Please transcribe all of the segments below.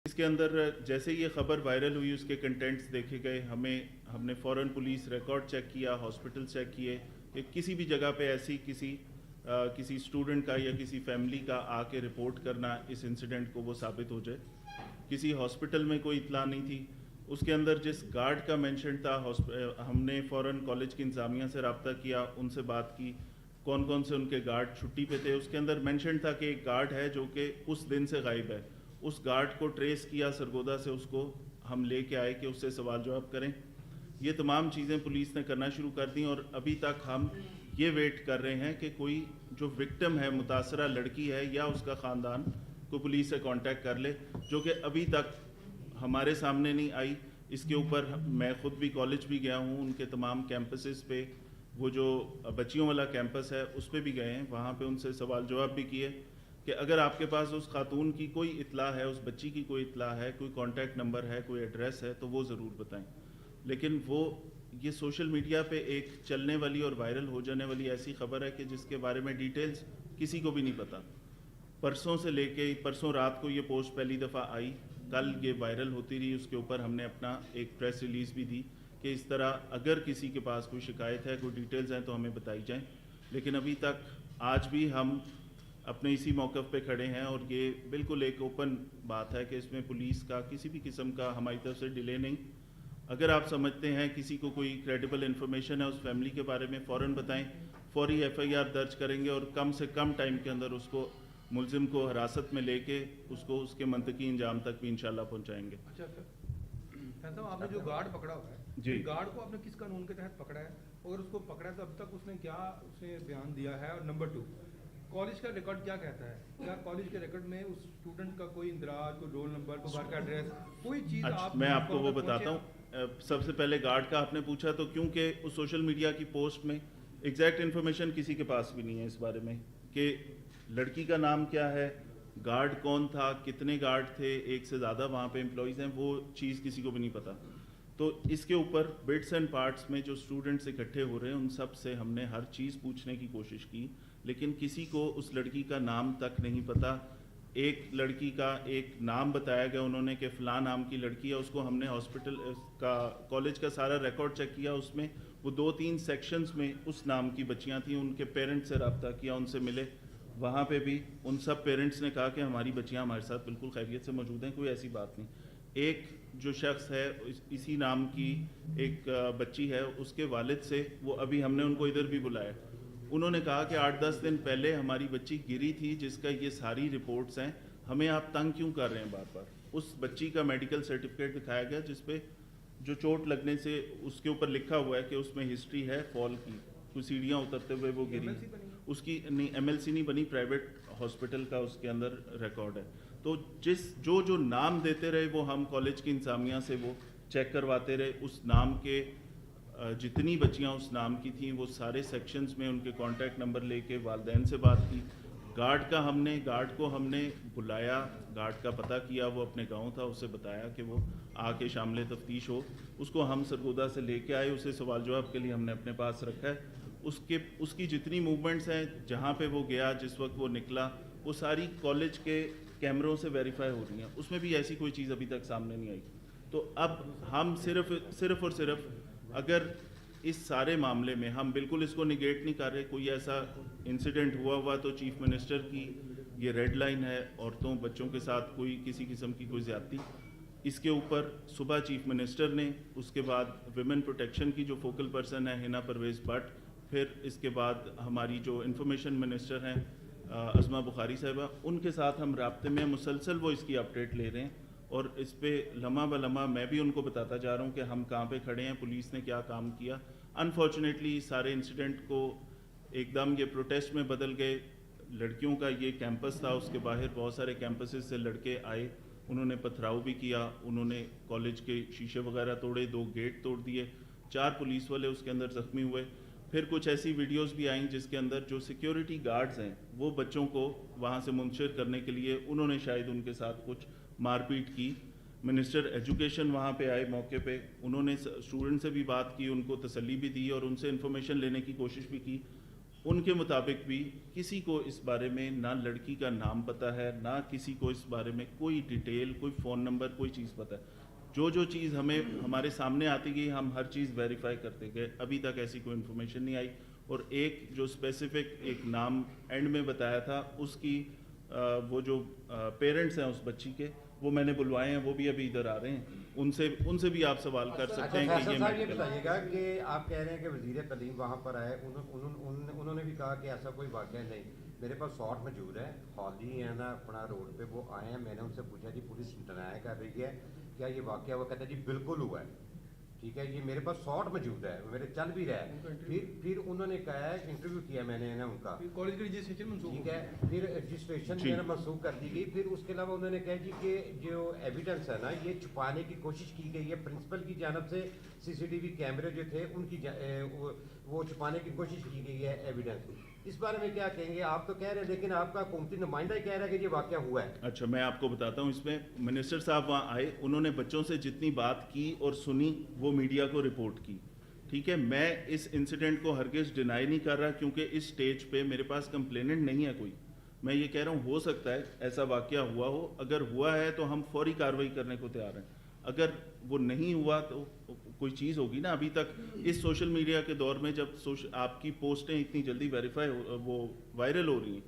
اس کے اندر جیسے یہ خبر وائرل ہوئی اس کے کنٹینٹس دیکھے گئے، ہم نے فوراً پولیس ریکارڈ چیک کیا، ہاسپٹل چیک کیے کہ کسی بھی جگہ پہ ایسی کسی اسٹوڈنٹ کا یا کسی فیملی کا آ کے رپورٹ کرنا اس انسیڈنٹ کو وہ ثابت ہو جائے۔ کسی ہاسپٹل میں کوئی اطلاع نہیں تھی۔ اس کے اندر جس گارڈ کا مینشن تھا ہم نے فوراً کالج کی انتظامیہ سے رابطہ کیا، ان سے بات کی کون کون سے ان کے گارڈ چھٹی پہ تھے۔ اس کے اندر مینشن تھا کہ ایک گارڈ ہے جو کہ اس دن سے غائب ہے۔ اس گارڈ کو ٹریس کیا سرگودا سے، اس کو ہم لے کے آئے کہ اس سے سوال جواب کریں۔ یہ تمام چیزیں پولیس نے کرنا شروع کر دیں، اور ابھی تک ہم یہ ویٹ کر رہے ہیں کہ کوئی جو وکٹم ہے، متاثرہ لڑکی ہے یا اس کا خاندان، کو پولیس سے کانٹیکٹ کر لے، جو کہ ابھی تک ہمارے سامنے نہیں آئی۔ اس کے اوپر میں خود بھی کالج بھی گیا ہوں، ان کے تمام کیمپسز پہ، وہ جو بچیوں والا کیمپس ہے اس پہ بھی گئے ہیں، وہاں پہ ان سے سوال جواب بھی کیے کہ اگر آپ کے پاس اس خاتون کی کوئی اطلاع ہے، اس بچی کی کوئی اطلاع ہے، کوئی کانٹیکٹ نمبر ہے، کوئی ایڈریس ہے تو وہ ضرور بتائیں۔ لیکن یہ سوشل میڈیا پہ ایک چلنے والی اور وائرل ہو جانے والی ایسی خبر ہے کہ جس کے بارے میں ڈیٹیلز کسی کو بھی نہیں پتہ۔ پرسوں سے لے کے پرسوں رات کو یہ پوسٹ پہلی دفعہ آئی، کل یہ وائرل ہوتی رہی، اس کے اوپر ہم نے اپنا ایک پریس ریلیز بھی دی کہ اس طرح اگر کسی کے پاس کوئی شکایت ہے، کوئی ڈیٹیلز ہیں تو ہمیں بتائی جائیں۔ لیکن ابھی تک آج بھی ہم اپنے اسی موقف پہ کھڑے ہیں، اور یہ بالکل ایک اوپن بات ہے کہ اس میں پولیس کا کسی بھی قسم کا ہماری طرف سے ڈیلے نہیں۔ اگر آپ سمجھتے ہیں کسی کو کوئی کریڈیبل انفارمیشن ہے اس فیملی کے بارے میں، فوراً بتائیں، فوری ایف آئی آر درج کریں گے اور کم سے کم ٹائم کے اندر اس کو ملزم کو حراست میں لے کے اس کو اس کے منطقی انجام تک بھی انشاءاللہ پہنچائیں گے۔ اچھا فیض صاحب، آپ نے جو گارڈ پکڑا ہوا ہے، جی، گارڈ کو آپ نے کس قانون کے تحت پکڑا ہے؟ اگر اس کو پکڑا ہے تو اب تک اس نے کیا بیان دیا ہے؟ اور نمبر 2، کالج کا ریکارڈ کیا کہتا ہے؟ کیا کالج کے ریکارڈ میں اس اسٹوڈنٹ کا کوئی اندراج، کوئی رول نمبر، کوئی گھر کا ایڈریس، کوئی چیز میں آپ کو وہ بتاتا ہوں۔ سب سے پہلے گارڈ کا آپ نے پوچھا تو کیونکہ اس سوشل میڈیا کی پوسٹ میں ایگزیکٹ انفارمیشن کسی کے پاس بھی نہیں ہے اس بارے میں کہ لڑکی کا نام کیا ہے، گارڈ کون تھا، کتنے گارڈ تھے، ایک سے زیادہ وہاں پہ امپلائیز ہیں، وہ چیز کسی کو بھی نہیں پتہ۔ تو اس کے اوپر بٹس اینڈ پارٹس میں جو اسٹوڈنٹس اکٹھے ہو رہے ہیں ان سب سے ہم نے ہر چیز پوچھنے کی کوشش کی، لیکن کسی کو اس لڑکی کا نام تک نہیں پتہ۔ ایک لڑکی کا ایک نام بتایا گیا انہوں نے کہ فلاں نام کی لڑکی ہے، اس کو ہم نے ہاسپٹل کا کالج کا سارا ریکارڈ چیک کیا، اس میں وہ 2-3 سیکشنز میں اس نام کی بچیاں تھیں۔ ان کے پیرنٹس سے رابطہ کیا، ان سے ملے، وہاں پہ بھی ان سب پیرنٹس نے کہا کہ ہماری بچیاں ہمارے ساتھ بالکل خیریت سے موجود ہیں، کوئی ایسی بات نہیں۔ ایک جو شخص ہے اسی نام کی ایک بچی ہے، اس کے والد سے وہ ابھی ہم نے ان کو ادھر بھی بلایا، انہوں نے کہا کہ 8-10 دن پہلے ہماری بچی گری تھی جس کا یہ ساری رپورٹس ہیں، ہمیں آپ تنگ کیوں کر رہے ہیں بار بار۔ اس بچی کا میڈیکل سرٹیفکیٹ دکھایا گیا جس پہ جو چوٹ لگنے سے اس کے اوپر لکھا ہوا ہے کہ اس میں ہسٹری ہے فال کی، کوئی سیڑھیاں اترتے ہوئے وہ گری، اس کی نہیں ایم ایل سی نہیں بنی، پرائیویٹ ہاسپٹل کا اس کے اندر ریکارڈ ہے۔ تو جو نام دیتے رہے وہ ہم کالج کی انتظامیہ سے وہ چیک کرواتے رہے، اس نام کے جتنی بچیاں اس نام کی تھیں وہ سارے سیکشنز میں ان کے کانٹیکٹ نمبر لے کے والدین سے بات کی۔ گارڈ کو ہم نے بلایا، گارڈ کا پتہ کیا، وہ اپنے گاؤں تھا، اسے بتایا کہ وہ آ کے شامل تفتیش ہو، اس کو ہم سرگودا سے لے کے آئے، اسے سوال جواب کے لیے ہم نے اپنے پاس رکھا ہے۔ اس کی جتنی موومنٹس ہیں، جہاں پہ وہ گیا، جس وقت وہ نکلا، وہ ساری کالج کے کیمروں سے ویریفائی ہو رہی ہیں، اس میں بھی ایسی کوئی چیز ابھی تک سامنے نہیں آئی۔ تو اب ہم صرف اور صرف اگر اس سارے معاملے میں ہم بالکل اس کو نگیٹ نہیں کر رہے، کوئی ایسا انسیڈنٹ ہوا تو چیف منسٹر کی یہ ریڈ لائن ہے، عورتوں بچوں کے ساتھ کوئی کسی قسم کی کوئی زیادتی، اس کے اوپر صبح چیف منسٹر نے، اس کے بعد ویمن پروٹیکشن کی جو فوکل پرسن ہے ہنا پرویز بٹ، پھر اس کے بعد ہماری جو انفارمیشن منسٹر ہیں عظمہ بخاری صاحبہ، ان کے ساتھ ہم رابطے میں مسلسل وہ اس کی اپڈیٹ لے رہے ہیں، اور اس پہ لمحہ بلمحہ میں بھی ان کو بتاتا جا رہا ہوں کہ ہم کہاں پہ کھڑے ہیں، پولیس نے کیا کام کیا۔ انفارچونیٹلی سارے انسیڈنٹ کو ایک دم یہ پروٹیسٹ میں بدل گئے۔ لڑکیوں کا یہ کیمپس تھا، اس کے باہر بہت سارے کیمپسز سے لڑکے آئے، انہوں نے پتھراؤ بھی کیا، انہوں نے کالج کے شیشے وغیرہ توڑے، 2 گیٹ توڑ دیے، 4 پولیس والے اس کے اندر زخمی ہوئے۔ پھر کچھ ایسی ویڈیوز بھی آئیں جس کے اندر جو سیکیورٹی گارڈز ہیں وہ بچوں کو وہاں سے منتشر کرنے کے لیے انہوں نے شاید ان کے ساتھ کچھ مار پیٹ کی۔ منسٹر ایجوکیشن وہاں پہ آئے موقع پہ، انہوں نے اسٹوڈنٹ سے بھی بات کی، ان کو تسلی بھی دی اور ان سے انفارمیشن لینے کی کوشش بھی کی۔ ان کے مطابق بھی کسی کو اس بارے میں نہ لڑکی کا نام پتہ ہے، نہ کسی کو اس بارے میں کوئی ڈیٹیل، کوئی فون نمبر، کوئی چیز پتہ ہے. جو چیز ہمیں ہمارے سامنے آتی گئی ہم ہر چیز ویریفائی کرتے گئے، ابھی تک ایسی کوئی انفارمیشن نہیں آئی. اور ایک جو اسپیسیفک ایک نام اینڈ میں بتایا تھا اس کی وہ جو پیرنٹس ہیں اس بچی کے، وہ میں نے بلوائے ہیں، وہ بھی ابھی ادھر آ رہے ہیں. ان سے بھی آپ سوال کر سکتے ہیں کہ یہ بتائیے گا کہ آپ کہہ رہے ہیں کہ وزیر تعلیم وہاں پر آئے، انہوں نے بھی کہا کہ ایسا کوئی واقعہ نہیں. میرے پاس شاٹ موجود ہے، خالی ہے نا اپنا روڈ پہ، وہ آئے ہیں. میں نے ان سے پوچھا جی پولیس ڈینائی کر رہی ہے کیا یہ واقعہ؟ وہ کہتا ہے جی بالکل ہوا ہے. ٹھیک ہے، یہ میرے پاس شاٹ موجود ہے، میرے چل بھی رہا ہے. پھر انہوں نے کہا ہے انٹرویو کیا میں نے نا ان کا، کالج کی رجسٹریشن منسوخ، ٹھیک ہے، پھر رجسٹریشن جو ہے نا منسوخ کر دی گئی. پھر اس کے علاوہ انہوں نے کہا جی کہ جو ایویڈنس ہے نا یہ چھپانے کی کوشش کی گئی ہے پرنسپل کی جانب سے. سی سی ٹی وی کیمرے جو تھے ان کی وہ چھپانے کی کوشش کی گئی ہے ایویڈنس. اس بارے میں کیا کہیں گے؟ آپ تو کہہ رہے ہیں لیکن آپ کا حکومتی نمائندہ ہی کہہ رہا ہے کہ یہ واقعہ ہوا ہے. اچھا میں آپ کو بتاتا ہوں، اس میں منسٹر صاحب وہاں آئے، انہوں نے بچوں سے جتنی بات کی اور سنی وہ میڈیا کو رپورٹ کی. ٹھیک ہے، میں اس انسیڈنٹ کو ہرگز ڈینائی نہیں کر رہا کیونکہ اس سٹیج پہ میرے پاس کمپلیننٹ نہیں ہے کوئی. میں یہ کہہ رہا ہوں ہو سکتا ہے ایسا واقعہ ہوا ہو، اگر ہوا ہے تو ہم فوری کارروائی کرنے کو تیار ہیں. اگر وہ نہیں ہوا تو کوئی چیز ہوگی نا. ابھی تک اس سوشل میڈیا کے دور میں جب آپ کی پوسٹیں اتنی جلدی ویریفائی وہ وائرل ہو رہی ہیں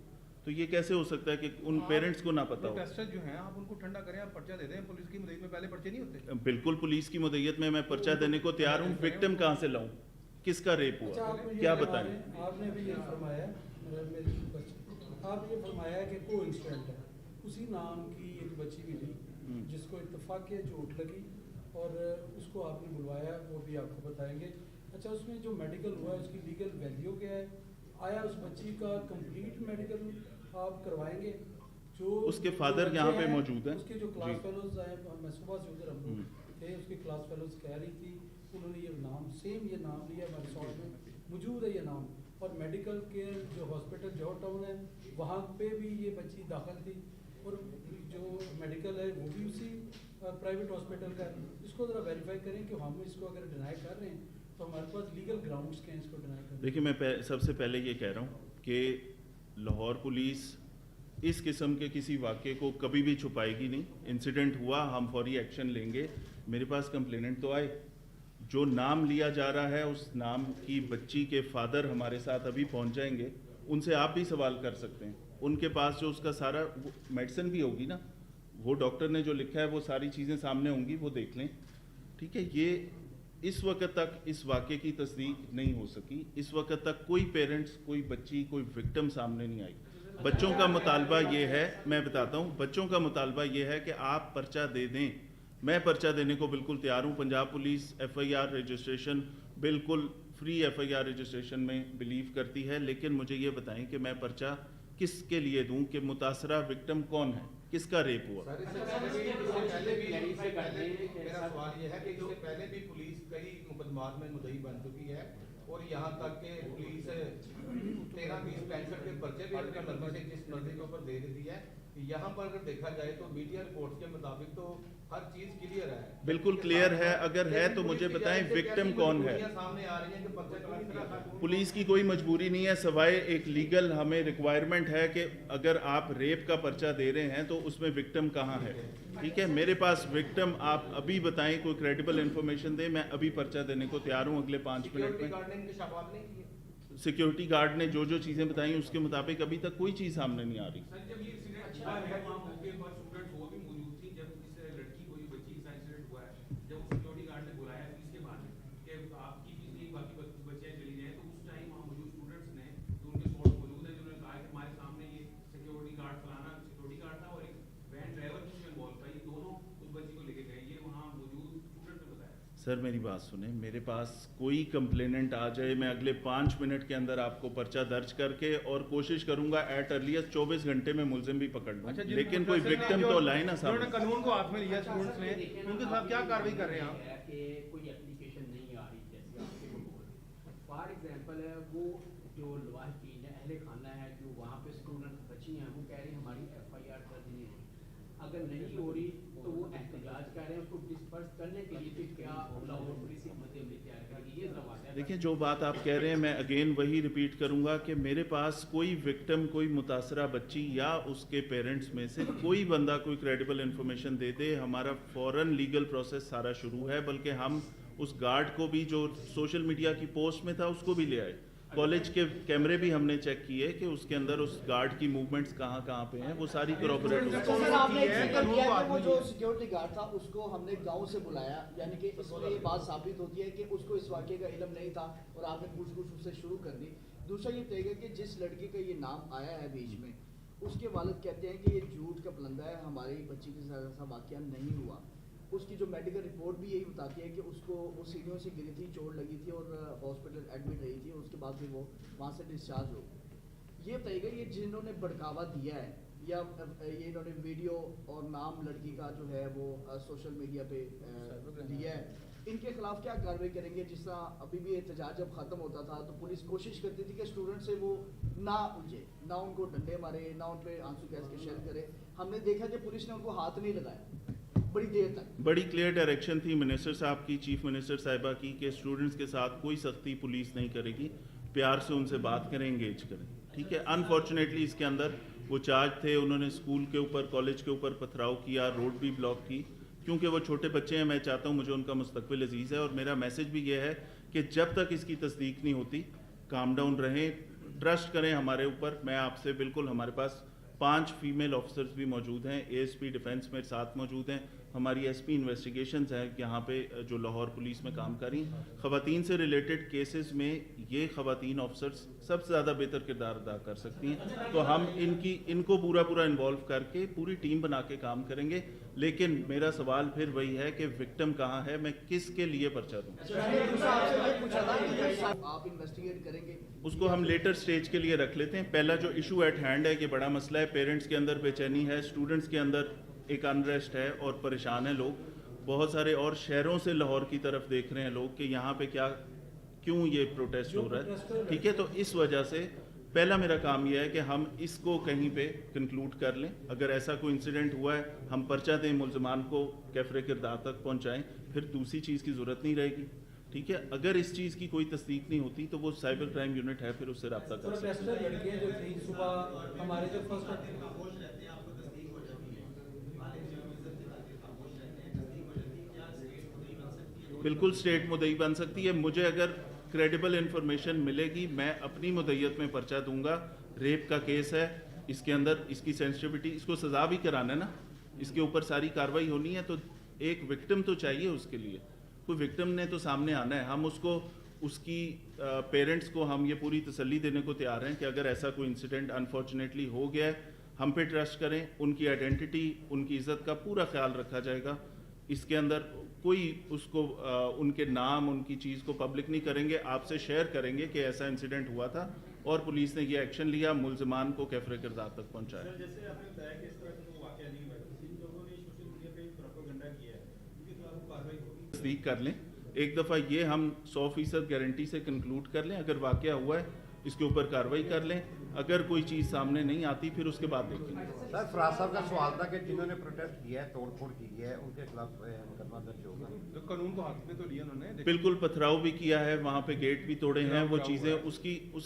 تو یہ کیسے ہو سکتا ہے کہ ان پیرنٹس کو نہ پتہ ہو؟ پروٹیسٹر جو ہیں آپ ان کو ٹھنڈا کریں، آپ پرچہ دے دیں. پولیس کی مدد میں پہلے پرچے نہیں ہوتے. بالکل پلیس کی مدعیت میں پرچہ دینے کو تیار ہوں. وکٹم کہاں سے لاؤں؟ کس کا ریپ ہوا؟ کیا بتائیں؟ آپ نے بھی یہ فرمایا، آپ یہ فرمایا کہ کو انسیڈنٹ ہے، اسی نام کی ایک بچی ملی جس کو اتفاق کے چوٹ لگی اور اس کو آپ نے بلوایا، وہ بھی آپ کو بتائیں گے. اچھا اس میں جو میڈیکل ہوا ہے اس کی لیگل ویلیو کیا ہے؟ آیا اس بچی کا کمپلیٹ میڈیکل آپ کروائیں گے؟ جو اس کے فادر یہاں پہ موجود ہیں، اس کے جو کلاس فیلوز ہیں، میں صبح سے ادھر ہم لوگ تھے، اس کے کلاس فیلوز کہہ رہی تھی انہوں نے یہ نام سیم یہ نام لیا، ہمارے ساتھ میں موجود ہے یہ نام. اور میڈیکل کیئر جو ہاسپٹل جوہر ٹاؤن ہے وہاں پہ بھی یہ بچی داخل تھی اور جو میڈیکل ہے وہ بھی اسی پرائیویٹ ہاسپٹل کا ہے. اس کو ذرا ویریفائی کریں کہ ہم اس کو اگر ڈینائی کر رہے ہیں تو ہمارے پاس لیگل گراؤنڈس کے ہیں اس کو ڈینائی کرنے. دیکھیں میں سب سے پہلے یہ کہہ رہا ہوں کہ لاہور پولیس اس قسم کے کسی واقعے کو کبھی بھی چھپائے گی نہیں. انسیڈنٹ ہوا ہم فوری ایکشن لیں گے. میرے پاس کمپلیننٹ تو آئے، جو نام لیا جا رہا ہے اس نام کی بچی کے فادر ہمارے ساتھ ابھی پہنچ جائیں گے، ان سے آپ بھی سوال کر سکتے ہیں. ان کے پاس جو اس کا سارا میڈیسن بھی ہوگی نا، وہ ڈاکٹر نے جو لکھا ہے وہ ساری چیزیں سامنے ہوں گی، وہ دیکھ لیں. ٹھیک ہے، یہ اس وقت تک اس واقعے کی تصدیق نہیں ہو سکی. اس وقت تک کوئی پیرنٹس، کوئی بچی، کوئی وکٹم سامنے نہیں آئی. بچوں کا مطالبہ یہ ہے، میں بتاتا ہوں، بچوں کا مطالبہ یہ ہے کہ آپ پرچہ دے دیں. میں پرچہ دینے کو بالکل تیار ہوں. Punjab police F I R registration بالکل free F I R registration میں بلیو کرتی ہے، لیکن مجھے یہ بتائیں کہ میں پرچہ کس کے لیے دوں کہ متاثرہ وکٹم کون ہے، کس کا ریپ ہوا. میرا سوال یہ ہے کہ اس سے پہلے بھی پولیس کئی مقدمات میں مدعی بن چکی ہے اور یہاں تک کہ پولیس 13-20-65 کے پرچے بھی اپنے مرضی سے جس مرضی کے اوپر دے دیتی ہے. یہاں پر اگر دیکھا جائے تو میڈیا رپورٹس کے مطابق تو ہر چیز کلیئر ہے. بالکل کلیئر ہے. اگر ہے تو مجھے بتائیں وکٹم کون ہے. سامنے آ رہی ہیں کہ پرچہ کیوں نہیں دیا. پولیس کی کوئی مجبوری نہیں ہے سوائے ایک لیگل ہمیں ریکوائرمنٹ ہے کہ اگر آپ ریپ کا پرچہ دے رہے ہیں تو اس میں وکٹم کہاں ہے. ٹھیک ہے، میرے پاس وکٹم آپ ابھی بتائیں، کوئی کریڈیبل انفارمیشن دیں، میں ابھی پرچہ دینے کو تیار ہوں اگلے 5 منٹ میں. سیکیورٹی گارڈ نے جو چیزیں بتائیں اس کے مطابق ابھی تک کوئی چیز سامنے نہیں آ رہی. سر میری بات سنیں، میرے پاس کوئی کمپلیننٹ آ جائے، میں اگلے 5 منٹ کے اندر آپ کو پرچہ درج کر کے اور کوشش کروں گا ایٹ ارلیسٹ 24 گھنٹے میں ملزم بھی پکڑ لوں. لیکن کوئی وکٹم تو لائے نا سامنے. قانون کو ہاتھ میں لیا اسٹوڈنٹس نے، ان کے خلاف کیا کارروائی کر رہے ہیں آپ؟ کہ کوئی اپلیکیشن نہیں آ رہی جیسے آپ کے فار ایگزامپل ہے وہ جو لواحقین ہے، اہل خانہ ہے جو وہاں پہ اسٹوڈنٹ بچی ہیں، وہ کہہ رہی ہیں ہماری ایف آئی آر درج نہیں ہوئی. اگر نہیں ہو رہی تو وہ احتجاج کر رہے ہیں اس کو ڈسپرس کرنے کے لیے کہ کیا لاہور پولیس حکمت عملی تیار کرے گی. یہ ذرا دیکھیں جو بات آپ کہہ رہے ہیں میں اگین وہی ریپیٹ کروں گا کہ میرے پاس کوئی وکٹم کوئی متاثرہ بچی یا اس کے پیرنٹس میں سے کوئی بندہ کوئی کریڈیبل انفارمیشن دے دے ہمارا فوراً لیگل پروسیس سارا شروع ہے، بلکہ ہم اس گارڈ کو بھی جو سوشل میڈیا کی پوسٹ میں تھا اس کو بھی لے آئے، کالج کے کیمرے بھی ہم نے چیک کیے کہ اس کے اندر اس گارڈ کی موومنٹس کہاں کہاں پہ ہیں، وہ ساری کروبریٹ ہو تو سر آپ نے ذکر کیا کہ وہ جو سیکیورٹی گارڈ تھا اس کو ہم نے گاؤں سے بلایا، یعنی کہ اس میں یہ بات ثابت ہوتی ہے کہ اس کو اس واقعے کا علم نہیں تھا اور آپ نے پوچھ گچھ اس سے شروع کر دی۔ دوسرا یہ کہے گا کہ جس لڑکی کا یہ نام آیا ہے بیچ میں، اس کے والد کہتے ہیں کہ یہ جھوٹ کا پلندہ ہے، ہماری بچی کے ساتھ ایسا واقعہ نہیں ہوا۔ اس کی جو میڈیکل رپورٹ بھی یہی بتاتی ہے کہ اس کو وہ سیڑھیوں سے گری تھی، چوٹ لگی تھی اور ہاسپٹل ایڈمٹ رہی تھی، اور اس کے بعد پھر وہ وہاں سے ڈسچارج ہو۔ یہ بتائیے گا یہ جنہوں نے بڑکاوا دیا ہے یا یہ انہوں نے ویڈیو اور نام لڑکی کا جو ہے وہ سوشل میڈیا پہ دیا ہے، ان کے خلاف کیا کارروائی کریں گے؟ جس طرح ابھی بھی احتجاج جب ختم ہوتا تھا تو پولیس کوشش کرتی تھی کہ اسٹوڈنٹ سے وہ نہ الجھے، نہ ان کو ڈنڈے مارے، نہ ان پہ آنسو گیس کے شیل کرے۔ ہم نے دیکھا کہ پولیس نے ان کو ہاتھ نہیں لگایا بڑی دیر تک۔ بڑی کلیئر ڈائریکشن تھی منسٹر صاحب کی، چیف منسٹر صاحبہ کی، کہ اسٹوڈنٹس کے ساتھ کوئی سختی پولیس نہیں کرے گی، پیار سے ان سے بات کریں، انگیج کریں، ٹھیک ہے۔ انفارچونیٹلی اس کے اندر وہ چارج تھے، انہوں نے اسکول کے اوپر کالج کے اوپر پتھراؤ کیا، روڈ بھی بلاک کی، کیونکہ وہ چھوٹے بچے ہیں، میں چاہتا ہوں مجھے ان کا مستقبل عزیز ہے، اور میرا میسج بھی یہ ہے کہ جب تک اس کی تصدیق نہیں ہوتی کام ڈاؤن رہیں، ٹرسٹ کریں ہمارے اوپر۔ میں آپ سے بالکل، ہمارے پاس 5 فیمیل آفیسرز بھی موجود ہیں، اے ایس پی ڈیفینس میرے ساتھ موجود ہیں، ہماری ایس پی انویسٹیگیشنز ہیں یہاں پہ جو لاہور پولیس میں کام کر رہی ہیں۔ خواتین سے ریلیٹڈ کیسز میں یہ خواتین آفیسرز سب سے زیادہ بہتر کردار ادا کر سکتی ہیں، تو ہم ان کو پورا انوالو کر کے پوری ٹیم بنا کے کام کریں گے۔ لیکن میرا سوال پھر وہی ہے کہ وکٹم کہاں ہے، میں کس کے لیے پرچہ دوں؟ آپ انویسٹیگیٹ کریں گے اس کو ہم لیٹر سٹیج کے لیے رکھ لیتے ہیں۔ پہلا جو ایشو ایٹ ہینڈ ہے، یہ بڑا مسئلہ ہے، پیرنٹس کے اندر بے چینی ہے، اسٹوڈنٹس کے اندر ایک انریسٹ ہے اور پریشان ہیں لوگ، بہت سارے اور شہروں سے لاہور کی طرف دیکھ رہے ہیں لوگ کہ یہاں پہ کیوں یہ پروٹیسٹ ہو رہا ہے، ٹھیک ہے۔ تو اس وجہ سے پہلا میرا کام یہ ہے کہ ہم اس کو کہیں پہ کنکلوڈ کر لیں، اگر ایسا کوئی انسیڈنٹ ہوا ہے ہم پرچہ دیں، ملزمان کو کیفرے کردار تک پہنچائیں، پھر دوسری چیز کی ضرورت نہیں رہے گی، ٹھیک ہے۔ اگر اس چیز کی کوئی تصدیق نہیں ہوتی تو وہ سائبر کرائم یونٹ ہے، پھر اس سے رابطہ کر سکتے ہیں۔ لڑکیاں جو تھیں صبح ہمارے جو فرسٹ بالکل اسٹیٹ مدعی بن سکتی ہے۔ مجھے اگر کریڈیبل انفارمیشن ملے گی میں اپنی مدعیت میں پرچہ دوں گا۔ ریپ کا کیس ہے، اس کے اندر اس کی سینسٹیوٹی، اس کو سزا بھی کرانا ہے نا، اس کے اوپر ساری کاروائی ہونی ہے، تو ایک وکٹم تو چاہیے اس کے لیے، کوئی وکٹم نے تو سامنے آنا ہے۔ ہم اس کو، اس کی پیرنٹس کو ہم یہ پوری تسلی دینے کو تیار ہیں کہ اگر ایسا کوئی انسیڈنٹ انفارچونیٹلی ہو گیا ہے، ہم پہ ٹرسٹ کریں، ان کی آئیڈینٹی، ان کی عزت کا پورا خیال رکھا جائے گا۔ اس کے اندر کوئی اس کو ان کے نام، ان کی چیز کو پبلک نہیں کریں گے، آپ سے شیئر کریں گے کہ ایسا انسیڈنٹ ہوا تھا اور پولیس نے یہ ایکشن لیا، ملزمان کو کیفرے کردار تک پہنچایا۔ جیسے آپ نے بتایا کہ اس طرح کا واقعہ نہیں ہوا ہے، جن لوگوں نے سوشل میڈیا پہ پروپیگنڈا کیا ہے ان کے خلاف کارروائی ہوگی؟ تصدیق کر لیں ایک دفعہ، یہ ہم 100% گارنٹی سے کنکلوڈ کر لیں، اگر واقعہ ہوا ہے اس کے اوپر کارروائی کر لیں، اگر کوئی چیز سامنے نہیں آتی پھر اس کے بعد دیکھیں گے۔ سر فراز صاحب کا سوال تھا کہ جنہوں نے پروٹیسٹ کیا ہے، توڑ پھوڑ کی ہے، ان کے خلاف مقدمہ درج ہوگا؟ تو قانون کو ہاتھ میں تو لیا انہوں نے، بالکل پتھراؤ بھی کیا ہے، وہاں پہ گیٹ بھی توڑے ہیں، وہ چیزیں اس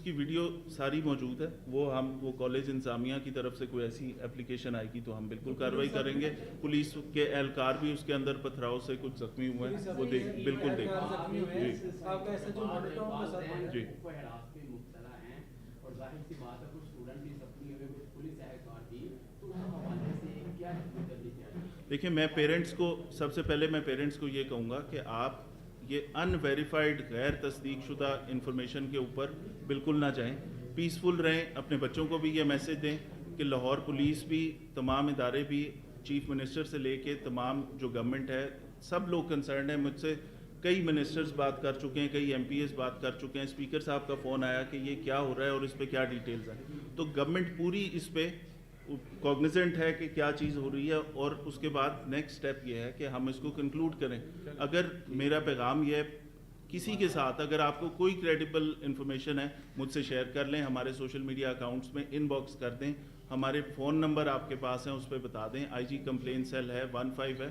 کی ویڈیو ساری موجود ہے، وہ کالج انتظامیہ کی طرف سے کوئی ایسی اپلیکیشن آئے گی تو ہم بالکل کارروائی کریں گے۔ پولیس کے اہلکار بھی اس کے اندر پتھراؤ سے کچھ زخمی ہوئے ہیں، وہ بالکل دیکھیں۔ آپ کا ایسا جو ماڈل ٹاؤن کے ساتھ جی ظاہر سی بات ہے، کچھ اسٹوڈنٹ بھی زخمی ہوئے، کچھ پولیس اہلکار بھی، تو اس حوالے سے کیا جلدی چاہیے؟ دیکھیں، میں پیرنٹس کو سب سے پہلے یہ کہوں گا کہ آپ یہ ان ویریفائڈ غیر تصدیق شدہ انفارمیشن کے اوپر بالکل نہ جائیں، پیسفل رہیں، اپنے بچوں کو بھی یہ میسج دیں کہ لاہور پولیس بھی، تمام ادارے بھی، چیف منسٹر سے لے کے تمام جو گورنمنٹ ہے، سب لوگ کنسرنڈ ہیں۔ مجھ سے کئی منسٹرز بات کر چکے ہیں، کئی ایم پی ایز بات کر چکے ہیں، اسپیکر صاحب کا فون آیا کہ یہ کیا ہو رہا ہے اور اس پہ کیا ڈیٹیلز ہیں، تو گورنمنٹ پوری اس پہ کوگنیزنٹ ہے کہ کیا چیز ہو رہی ہے، اور اس کے بعد نیکسٹ سٹیپ یہ ہے کہ ہم اس کو کنکلوڈ کریں۔ اگر میرا پیغام یہ ہے، کسی کے ساتھ اگر آپ کو کوئی کریڈیبل انفارمیشن ہے مجھ سے شیئر کر لیں، ہمارے سوشل میڈیا اکاؤنٹس میں ان باکس کر دیں، ہمارے فون نمبر آپ کے پاس ہیں اس پہ بتا دیں، آئی جی کمپلین سیل ہے 15 ہے،